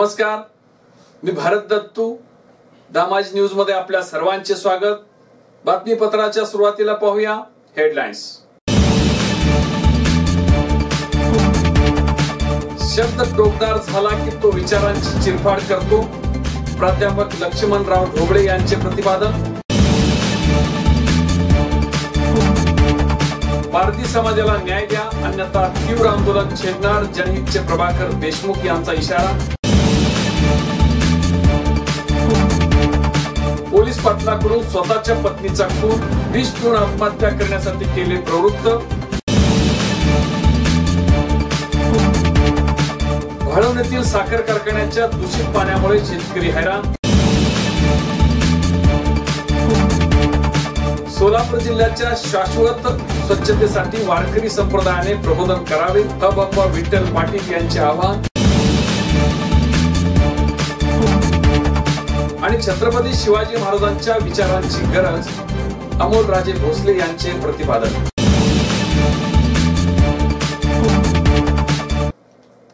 नमस्कार, मी भारत दत्तू. दामाज न्यूज मध्ये आपल्या सर्वांचे स्वागत. बातमीपत्राच्या सुरुवातीला पाहूया हेडलाईन्स. शब्द टोकदार झाला की तो विचारांची चिरफाड करतो. प्राध्यापक लक्ष्मणराव ढोबळे यांचे प्रतिपादन. पारधी समाजाला न्याय द्या, अन्यथा तीव्र आंदोलन छेडणार, जनहितचे प्रभाकर देशमुख यांचा इशारा. पोलीस पाटलाकडून स्वतःच्या पत्नीचा खून, विष पिऊन आत्महत्या करण्यासाठी केले प्रवृत्त. भाडवणीतील साखर कारखान्याच्या दूषित पाण्यामुळे शेतकरी हैराण. सोलापूर जिल्ह्याच्या शाश्वत स्वच्छतेसाठी वारकरी संप्रदायाने प्रबोधन करावे, हबप्पा विठ्ठल पाटील यांचे आवाहन. आणि छत्रपती शिवाजी महाराजांच्या विचारांची गरज, अमोलराजे भोसले यांचे प्रतिपादन.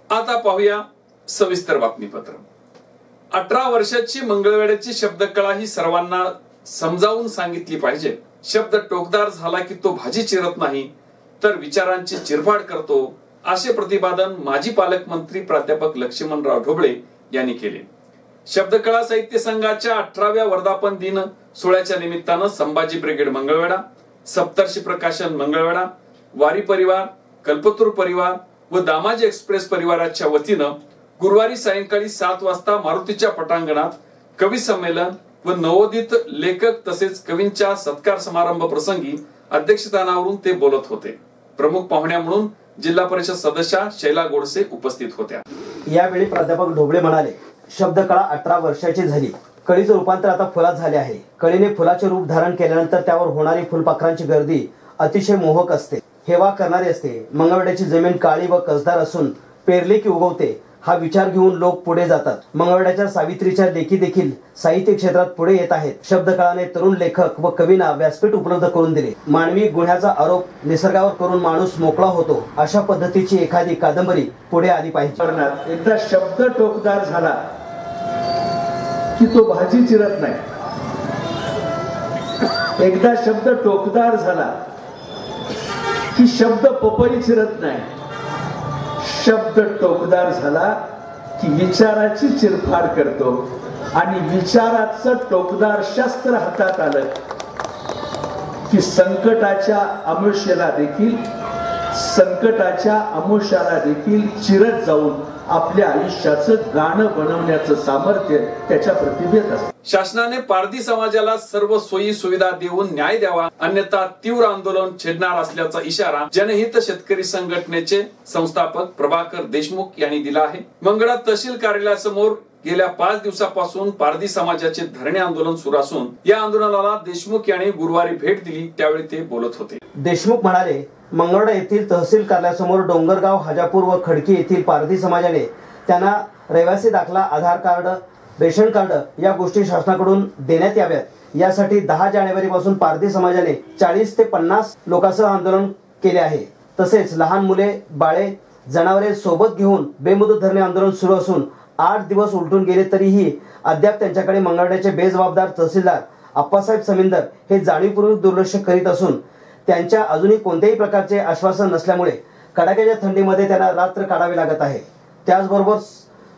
आता पाहूया सविस्तर बातमीपत्र. 18 वर्षाची मंगळवेढ्याची शब्दकळा ही सर्वांना समजावून सांगितली पाहिजे. शब्द टोकदार झाला की तो भाजी चिरत नाही, तर विचारांची चिरफाड करतो, असे प्रतिपादन माजी पालकमंत्री प्राध्यापक लक्ष्मणराव ढोबळे यांनी केले. शब्दकळा साहित्य संघाच्या 18व्या वर्धापन दिन सोहळ्याच्या निमित्तानं संभाजी ब्रिगेड मंगळवेढा, सप्तर्षी प्रकाशन मंगळवेढा, वारी परिवार, कल्पतरू परिवार व दामाजी एक्सप्रेस परिवाराच्या वतीनं गुरुवारी सायंकाळी 7 वाजता मारुतीच्या पटांगणात कवी संमेलन व नवोदित लेखक तसेच कवींच्या सत्कार समारंभ प्रसंगी अध्यक्षस्थानावरून ते बोलत होते. प्रमुख पाहुण्या म्हणून जिल्हा परिषद सदस्या शैला गोडसे उपस्थित होत्या. यावेळी प्राध्यापक ढोबळे म्हणाले, शब्दकळा 18 वर्षाची झाली. कळीचं रूपांतर आता फुलात झाले आहे. कळीने फुलाचे रूप धारण केल्यानंतर त्यावर होणारी फुलपाखरांची गर्दी अतिशय मोहक असते, हेवा करणारी असते. मंगळवेढ्याची जमीन काळी व कसदार असून पेरले की उगवते हा विचार घेऊन लोक पुढे जातात. मंगळवेढ्याच्या सावित्रीच्या लेखी देखील साहित्य क्षेत्रात पुढे येत आहेत. शब्दकळाने तरुण लेखक व कवींना व्यासपीठ उपलब्ध करून दिले. मानवी गुन्ह्याचा आरोप निसर्गावर करून माणूस मोकळा होतो, अशा पद्धतीची एखादी कादंबरी पुढे आली पाहिजे. एकदा शब्द टोकदार झाला की तो भाजी चिरत नाही. एकदा शब्द टोकदार झाला की शब्द पपई चिरत नाही. शब्द टोकदार झाला की विचाराची चिरफाड करतो आणि विचाराचं टोकदार शस्त्र हातात आलं की संकटाच्या अमुष्याला देखील चिरत जाऊन आपल्या आयुष्याचं गाणं बनवण्याचं सामर्थ्य त्याच्या प्रतिभेत असतं. शासनाने पारधी समाजाला सर्व सोयी सुविधा देऊन न्याय द्यावा, अन्यथा तीव्र आंदोलन छेडणार असल्याचा इशारा जनहित शेतकरी संघटनेचे संस्थापक प्रभाकर देशमुख यांनी दिला आहे. मंगळा तहसील कार्यालयासमोर गेल्या 5 दिवसापासून पारधी समाजाचे धरणे आंदोलन सुरू असून या आंदोलनाला देशमुख यांनी गुरुवारी भेट दिली, त्यावेळी ते बोलत होते. देशमुख म्हणाले, मंगळवेढा येथील तहसील कार्यालयासमोर डोंगरगाव, हाजापूर व खडकी येथील पारधी समाजाने त्यांना रहिवासी दाखला, आधार कार्ड, रेशन कार्ड या गोष्टी शासनाकडून देण्यात याव्यात. यासाठी 10 जानेवारी पासून पारधी समाजाने 40 ते 50 लोकांसह आंदोलन केले आहे. तसेच लहान मुले, बाळे, जनावरे सोबत घेऊन बेमुदत धरणे आंदोलन सुरू असून 8 दिवस उलटून गेले तरीही अद्याप त्यांच्याकडे मंगळवेढ्याचे बेजबाबदार तहसीलदार आप्पासाहेब समिंदर हे जाणीवपूर्वक दुर्लक्ष करीत असून त्यांच्या अजूनही कोणत्याही प्रकारचे आश्वासन नसल्यामुळे कडाक्याच्या थंडीमध्ये त्यांना रात्र काढावी लागत आहे. त्याचबरोबर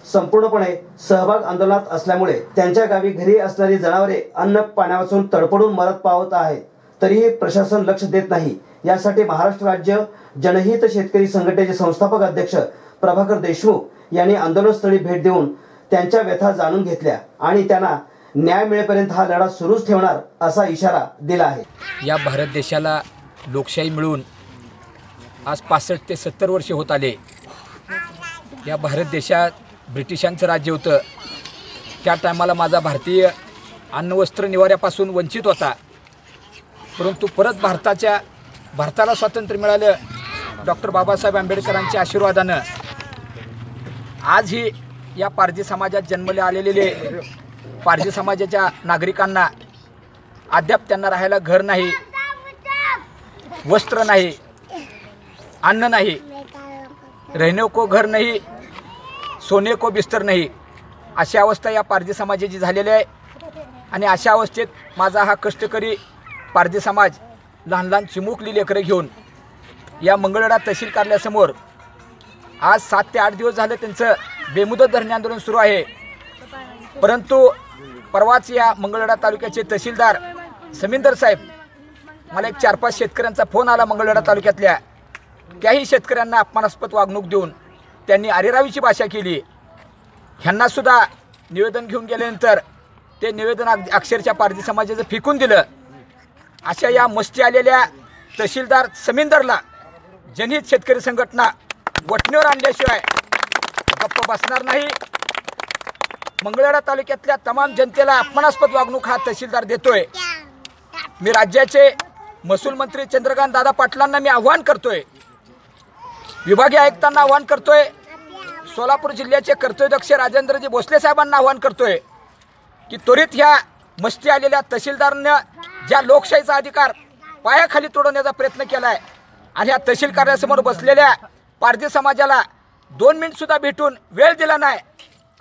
संपूर्णपणे सहभाग आंदोलनात असल्यामुळे त्यांच्या गावी घरी असणारी जनावरे अन्न पाण्यापासून तडफडून मरत पावत आहेत, तरीही प्रशासन लक्ष देत नाही. यासाठी महाराष्ट्र राज्य जनहित शेतकरी संघटनेचे संस्थापक अध्यक्ष प्रभाकर देशमुख यांनी आंदोलनस्थळी भेट देऊन त्यांच्या व्यथा जाणून घेतल्या आणि त्यांना न्याय मिळेपर्यंत हा लढा सुरूच ठेवणार असा इशारा दिला आहे. या भारत देशाला लोकशाही मिळून आज 65 ते 70 वर्षे होत आले. या भारत देशात ब्रिटिशांचं राज्य होतं. त्या टायमाला माझा भारतीय अन्न वस्त्र निवाऱ्यापासून वंचित होता, परंतु परत भारताला स्वातंत्र्य मिळालं डॉक्टर बाबासाहेब आंबेडकरांच्या आशीर्वादानं. आजही या पारधी समाजात जन्मले आलेले पारधी समाजाच्या नागरिकांना अद्याप त्यांना राहायला घर नाही, वस्त्र नाही, अन्न नहीं, रहने को घर नहीं, सोने को बिस्तर नहीं, अशी अवस्था या पारधी समाजाची झालेली आहे। आणि अशा अवस्थेत माझा हा कष्टकरी पारधी समाज लहान लहान चिमुकली लेकरं घेऊन या मंगळवेढा तहसील कार्यालयासमोर आज 7 ते 8 दिवस झाले त्यांचं बेमुदत धरणे आंदोलन सुरू आहे। परंतु परवाच या मंगळवेढा तालुक्याचे तहसीलदार समिंदर साहेब, मला एक 4-5 शेतकऱ्यांचा फोन आला मंगळवेढा तालुक्यातल्या, त्याही शेतकऱ्यांना अपमानास्पद वागणूक देऊन त्यांनी अरेरावीची भाषा केली। ह्यांना सुद्धा निवेदन घेऊन गेल्यानंतर ते निवेदन अक्षरशः पारधी समाजाचं फेकून दिलं। अशा या मस्ती आलेल्या तहसीलदार समिंदरला जनहित शेतकरी संघटना वटणीवर आणल्याशिवाय गप्प बसणार नाही। मंगळवेढा तालुक्यातल्या तमाम जनतेला अपमानास्पद वागणूक हा तहसीलदार देतोय। मी राज्याचे महसूल मंत्री चंद्रकांत दादा पाटलांना मी आव्हान करतोय, विभागीय आयुक्तांना आव्हान करतोय, सोलापूर जिल्ह्याचे कर्तव्यदक्ष राजेंद्रजी भोसले साहेबांना आव्हान करतोय की त्वरित ह्या मस्ती आलेल्या तहसीलदारांना ज्या लोकशाहीचा अधिकार पायाखाली तोडवण्याचा प्रयत्न केलाय आणि ह्या तहसील कार्यालयासमोर बसलेल्या पारधी समाजाला 2 मिनिटसुद्धा भेटून वेळ दिला नाही,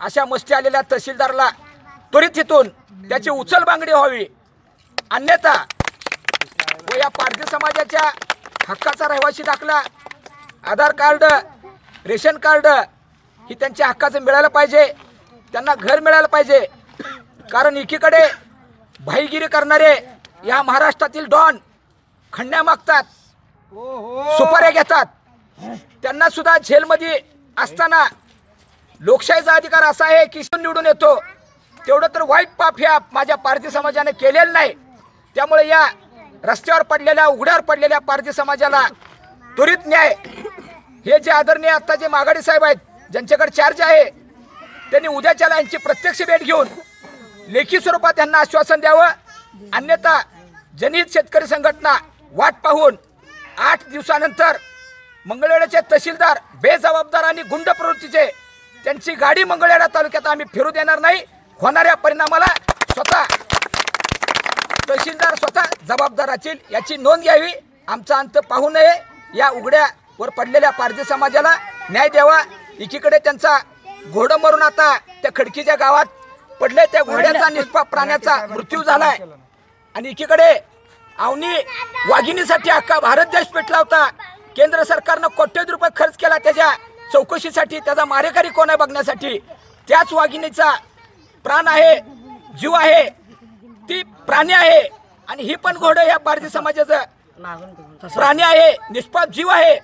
अशा मस्ती आलेल्या तहसीलदारला त्वरित इथून त्याची उचलबांगडी व्हावी। अन्यथा व या पारधी समाजाच्या हक्काचा रहिवासी दाखला, आधार कार्ड, रेशन कार्ड ही त्यांच्या हक्काचं मिळालं पाहिजे, त्यांना घर मिळालं पाहिजे। कारण एकीकडे भाईगिरी करणारे या महाराष्ट्रातील डॉन खंड्या मागतात, सुपाऱ्या घेतात, त्यांना सुद्धा जेलमध्ये असताना लोकशाहीचा अधिकार असा आहे की निवडून येतो, तेवढं तर वाईट पाप ह्या माझ्या पारधी समाजाने केलेलं नाही। त्यामुळे या रस्त्यावर पडलेल्या उघड्यावर पडलेल्या पारधी समाजाला त्वरित न्याय, हे जे आदरणीय आता जे माघाडी साहेब आहेत ज्यांच्याकडे चार्ज आहे, त्यांनी उद्याच्याला यांची प्रत्यक्ष भेट घेऊन लेखी स्वरूपात त्यांना आश्वासन द्यावं। अन्यथा जनहित शेतकरी संघटना वाट पाहून 8 दिवसानंतर मंगळवेढ्याचे तहसीलदार बेजबाबदार आणि गुंड प्रवृत्तीचे त्यांची गाडी मंगळवेढा तालुक्यात आम्ही फिरू देणार नाही। होणाऱ्या परिणामाला स्वतः तहसीलदार स्वतः जबाबदार असतील याची नोंद घ्यावी। आमचा अंत पाहू नये, या उघड्यावर पडलेल्या पारधी समाजाला न्याय द्यावा। एकीकडे त्यांचा घोडं मरून आता त्या खडकीच्या गावात पडले, त्या घोड्याचा निष्पाप प्राण्याचा मृत्यू झालाय आणि एकीकडे अवनी वाघिणीसाठी अख्खा भारत देश पेटला होता। केंद्र सरकारनं कोट्यवधी रुपये खर्च केला त्याच्या चौकशीसाठी, त्याचा मारेकरी कोण आहे बघण्यासाठी। त्याच वाघिणीचा प्राण आहे, जीव आहे, ती प्राणी आहे आणि ही पण घोडं या पारधी समाजाचं प्राणी आहे, निष्पाप जीव आहे।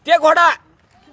ते घोडा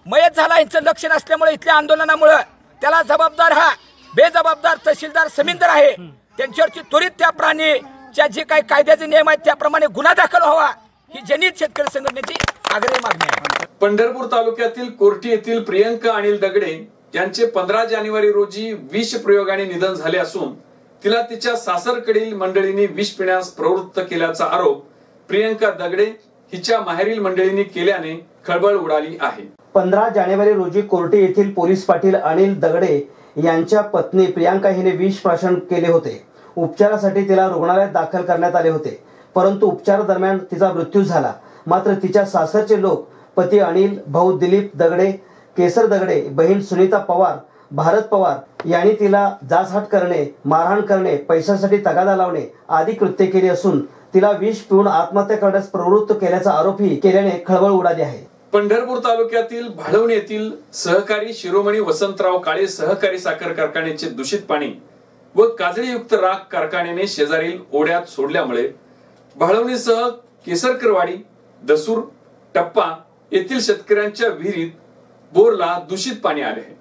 मयत झाला, यांचं लक्ष नसल्यामुळे इथल्या आंदोलनामुळे त्याला जबाबदार हा बेजबाबदार तहसीलदार समिंदर आहे। त्यांच्यावरची त्वरित त्या प्राणीच्या जे काही कायद्याचे नियम आहेत त्याप्रमाणे गुन्हा दाखल व्हावा, ही जनहित शेतकरी संघटनेची आग्रही मागणी आहे। पंढरपूर तालुक्यातील कोर्टी येथील प्रियंका अनिल दगडे यांचे 15 जानेवारी रोजी विष प्रयोगाने निधन झाले असून तिला तिच्या सासरकडील मंडळींनी विष पिण्यास प्रवृत्त केल्याचा आरोप प्रियंका दगडे हिच्या माहेरील मंडळींनी केल्याने खळबळ उडाली आहे। 15 जानेवारी रोजी कोर्टी येथील पोलीस पाटील अनिल दगडे यांच्या पत्नी प्रियंका हिने विष प्राशन केले होते। उपचारासाठी तिला रुग्णालयात दाखल करण्यात आले होते, परंतु उपचारादरम्यान तिचा मृत्यू झाला। मात्र तिच्या सासरचे लोक पती अनिल, भाऊ दिलीप दगडे, केसर दगडे, बहीण सुनीता पवार, भारत पवार यांनी तिला जाचहाट करणे, मारहाण करणे, पैशासाठी तगादा लावणे आदी कृत्ये केली असून तिला विष पिऊन आत्महत्या करण्यास प्रवृत्त केल्याचा आरोपही केल्याने खळबळ उडाली आहे। पंढरपूर तालुक्यातील भाळवणी येथील सहकारी शिरोमणी वसंतराव काळे सहकारी साखर कारखान्याचे दूषित पाणी व काजळीयुक्त राख कारखान्याने शेजारील ओढ्यात सोडल्यामुळे भाळवणीसह केसरकरवाडी, दसूर, टप्पा येथील शेतकऱ्यांच्या विहिरीत, बोरला दूषित पाणी आले आहे।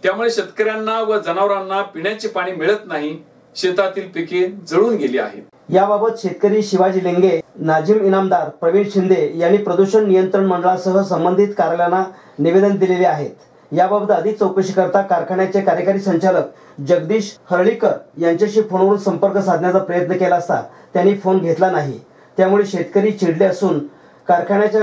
त्यामुळे शेतकऱ्यांना व जनावरांना पिण्याचे पाणी मिळत नाही, शेतातील पिके जळून गेली आहेत। याबाबत शेतकरी शिवाजी लेंगे, नाजिम इनामदार, प्रवीण शिंदे यांनी प्रदूषण नियंत्रण मंडळासह संबंधित कार्यालयांना निवेदन दिलेले आहेत। याबाबत अधिक चौकशी करता कारखान्याचे कार्यकारी संचालक जगदीश हरळीकर यांच्याशी फोनवरून संपर्क साधण्याचा प्रयत्न केला असता त्यांनी फोन घेतला नाही। त्यामुळे शेतकरी चिडले असून कारखान्याच्या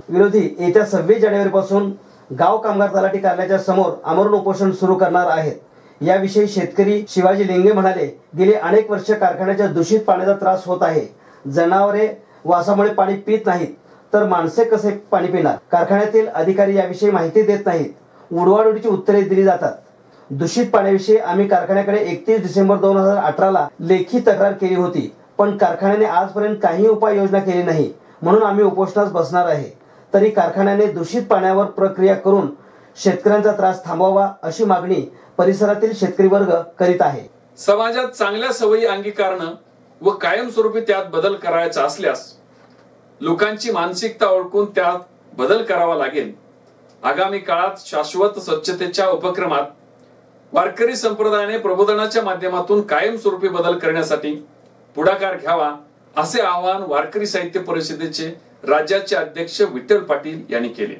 विरोधी येत्या 26 जानेवारीपासून गाव कामगार तलाठी कार्यालयाच्या समोर आमरण उपोषण सुरू करणार आहेत। याविषयी शेतकरी शिवाजी लेंगे म्हणाले, गेली अनेक वर्ष कारखान्याच्या दूषित पाण्याचा त्रास होत आहे। जनावरे वासामुळे पाणी पित नाहीत तर माणसे कसे पाणी पिणार? कारखान्यातील अधिकारी याविषयी माहिती देत नाहीत, उडवाउडवीची उत्तरे दिली जातात। दूषित पाण्याविषयी आम्ही कारखान्याकडे 31 डिसेंबर 2018ला लेखी तक्रार केली होती, पण कारखान्याने आजपर्यंत काही उपाययोजना केली नाही, म्हणून आम्ही उपोषणास बसणार आहे. तरी कारखान्याने दूषित पाण्यावर प्रक्रिया करून शेतकऱ्यांचा त्रास थांबवावा अशी मागणी परिसरातील शेतकरी वर्ग करीत आहे. समाजात चांगल्या सवयी अंगीकारणं व कायमस्वरूपी त्यात बदल करायचा असल्यास लोकांची मानसिकता ओळखून त्यात बदल करावा लागेल. आगामी काळात शाश्वत स्वच्छतेच्या उपक्रमात वारकरी संप्रदायाने प्रबोधनाच्या माध्यमातून कायमस्वरूपी बदल करण्यासाठी पुढाकार घ्यावा असे आवाहन वारकरी साहित्य परिषदेचे राज्याचे अध्यक्ष विठ्ठल पाटील यांनी केले.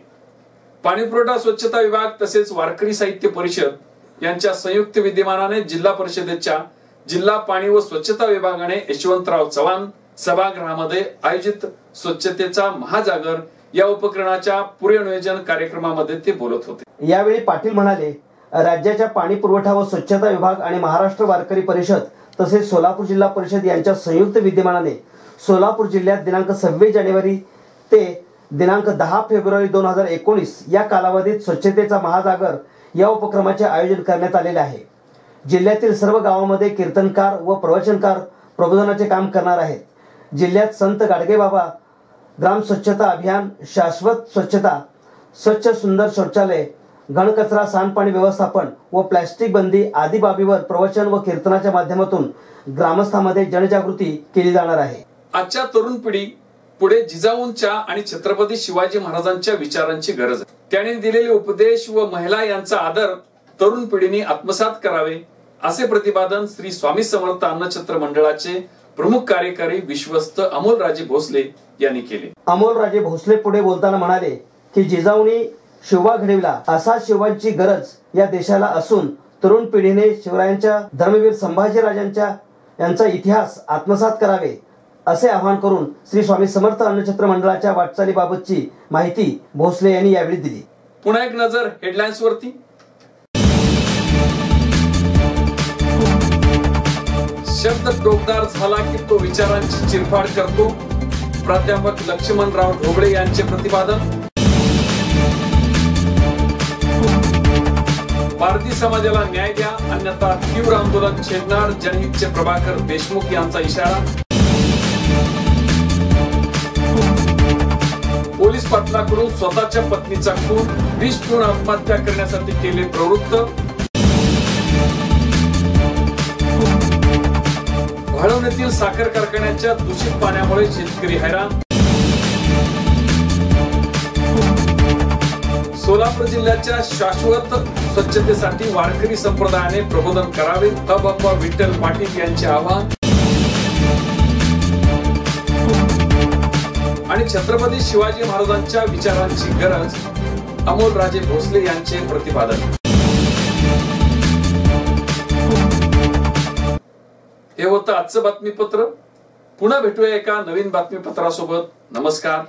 पाणीपुरवठा स्वच्छता विभाग तसेच वारकरी साहित्य परिषद यांच्या संयुक्त विद्यमानाने जिल्हा परिषदेच्या जिल्हा पाणी व स्वच्छता विभागाने यशवंतराव चव्हाण सभागृहामध्ये आयोजित स्वच्छतेचा महाजागर या उपक्रमाच्या पूर्वनियोजन कार्यक्रमामध्ये ते बोलत होते. यावेळी पाटील म्हणाले, राज्याच्या पाणी पुरवठा व स्वच्छता विभाग आणि महाराष्ट्र वारकरी परिषद तसेच सोलापूर जिल्हा परिषद यांच्या संयुक्त विद्यमानाने सोलापूर जिल्ह्यात दिनांक 26 जानेवारी ते दिनांक 10 फेब्रुवारी 2019 या कालावधीत स्वच्छतेचा महाजागर या उपक्रमाचे आयोजन करण्यात आलेले आहे. जिल्ह्यातील सर्व गावांमध्ये कीर्तनकार व प्रवचनकार प्रबोधनाचे काम करणार आहेत. जिल्ह्यात संत गाडगेबाबा ग्राम स्वच्छता अभियान, शाश्वत स्वच्छता, स्वच्छ सुंदर शौचालय, घनकचरा सांडपाणी व्यवस्थापन व प्लॅस्टिक बंदी आदी बाबीवर प्रवचन व कीर्तनाच्या माध्यमातून ग्रामस्थांमध्ये जनजागृती केली जाणार आहे. आजच्या तरुण पिढी पुढे जिजाऊंच्या आणि छत्रपती शिवाजी महाराजांच्या विचारांची गरज आहे. त्यांनी दिलेले उपदेश व महिला यांचा आदर तरुण पिढीने आत्मसात करावे असे प्रतिपादन श्री स्वामी समर्थ अन्नछत्र मंडळाचे प्रमुख कार्यकारी विश्वस्त अमोलराजे भोसले यांनी केले. अमोलराजे भोसले पुढे बोलताना म्हणाले की जिजाऊंनी शिवबा घडविला, असा शिवबांची गरज या देशाला असून तरुण पिढीने शिवरायांच्या धर्मवीर संभाजीराजांच्या यांचा इतिहास आत्मसात करावे असे आवाहन करून श्री स्वामी समर्थ अन्नछत्र मंडळाच्या वाटचालीबाबतची माहिती भोसले यांनी यावेळी दिली. पुन्हा एक नजर हेडलाईन्स वरती. शब्द टोकदार झाला की तो विचारांची चिरफाड करतो, प्राध्यापक लक्ष्मणराव ढोबळे यांचे प्रतिपादन. पारधी समाजाला न्याय द्या अन्यथा तीव्र आंदोलन छेडणार, जनहितचे प्रभाकर देशमुख यांचा इशारा. पोलीस पाटलाकडून स्वतःच्या पत्नीचा खून, विष पिऊन आत्महत्या करण्यासाठी केले प्रवृत्त. वाढवण्यातील साखर कारखान्याच्या दूषित पाण्यामुळे शेतकरी हैराण. सोलापूर जिल्ह्याच्या शाश्वत स्वच्छतेसाठी वारकरी संप्रदायाने प्रबोधन करावे, हबप्पा विठ्ठल पाटील यांचे आवाहन. आणि छत्रपती शिवाजी महाराजांच्या विचारांची गरज, अमोलराजे भोसले यांचे प्रतिपादन. हे होतं आजचं बातमीपत्र. पुन्हा भेटूया एका नवीन बातमीपत्रासोबत. नमस्कार.